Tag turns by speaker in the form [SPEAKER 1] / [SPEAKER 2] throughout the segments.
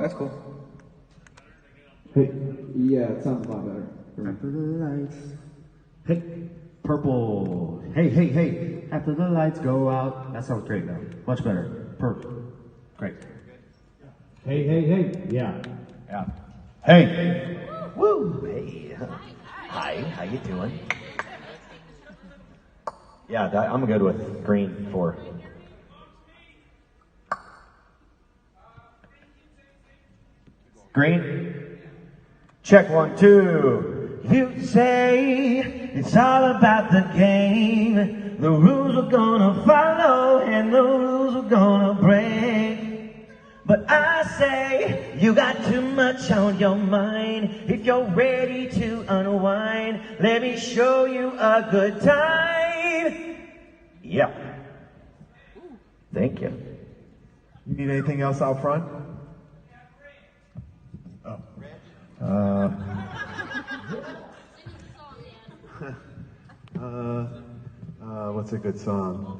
[SPEAKER 1] that's cool.
[SPEAKER 2] Hey, yeah, it sounds a lot better.
[SPEAKER 3] After the lights. Hey, purple. Hey, hey, hey. After the lights go out. That sounds great now. Much better. Purple. Great. Hey, hey, hey. Yeah.
[SPEAKER 4] Yeah. Hey. Woo. Hey. Hi. How you doing? Yeah, I'm good with green for. Green. Check 1, 2. You say it's all about the game. The rules we're gonna follow and the rules we're gonna break. But I say you got too much on your mind. If you're ready to unwind, let me show you a good time. Yeah. Thank you.
[SPEAKER 5] You need anything else out front? What's a good song?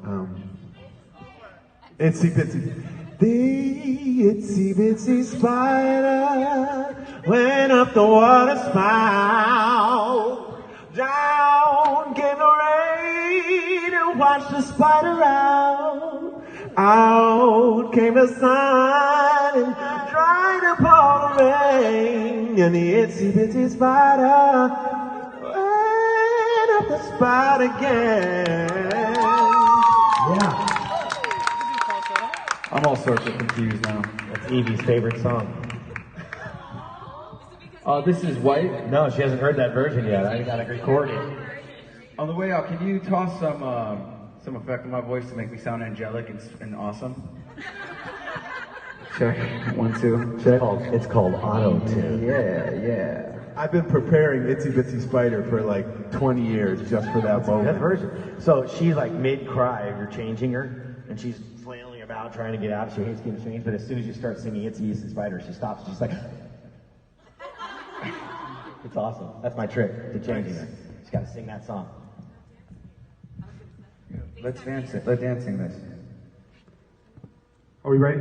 [SPEAKER 5] Itsy Bitsy. The itsy bitsy spider went up the water spout. Down came the rain and washed the spider out. Out came the sun and dried up all the rain. And the itsy bitsy spider went up the spout again.
[SPEAKER 3] Yeah.
[SPEAKER 1] I'm all sorts of confused now.
[SPEAKER 4] That's Evie's favorite song.
[SPEAKER 1] This is White.
[SPEAKER 4] No, she hasn't heard that version yet. I gotta record it.
[SPEAKER 1] On the way out, can you toss some effect in my voice to make me sound angelic and awesome? Check. 1, 2. Check.
[SPEAKER 4] It's called Auto-Tune.
[SPEAKER 1] Yeah.
[SPEAKER 5] I've been preparing Itsy Bitsy Spider for like 20 years just for that
[SPEAKER 4] That
[SPEAKER 5] moment.
[SPEAKER 4] version. So she's like mid-cry, you're changing her, and she's flailing about trying to get out. She hates getting changed, but as soon as you start singing Itsy Bitsy Spider, she stops. She's like, it's awesome. That's my trick to changing her. She's got to sing that song.
[SPEAKER 1] Let's dance it. Let's dancing this.
[SPEAKER 3] Are we ready?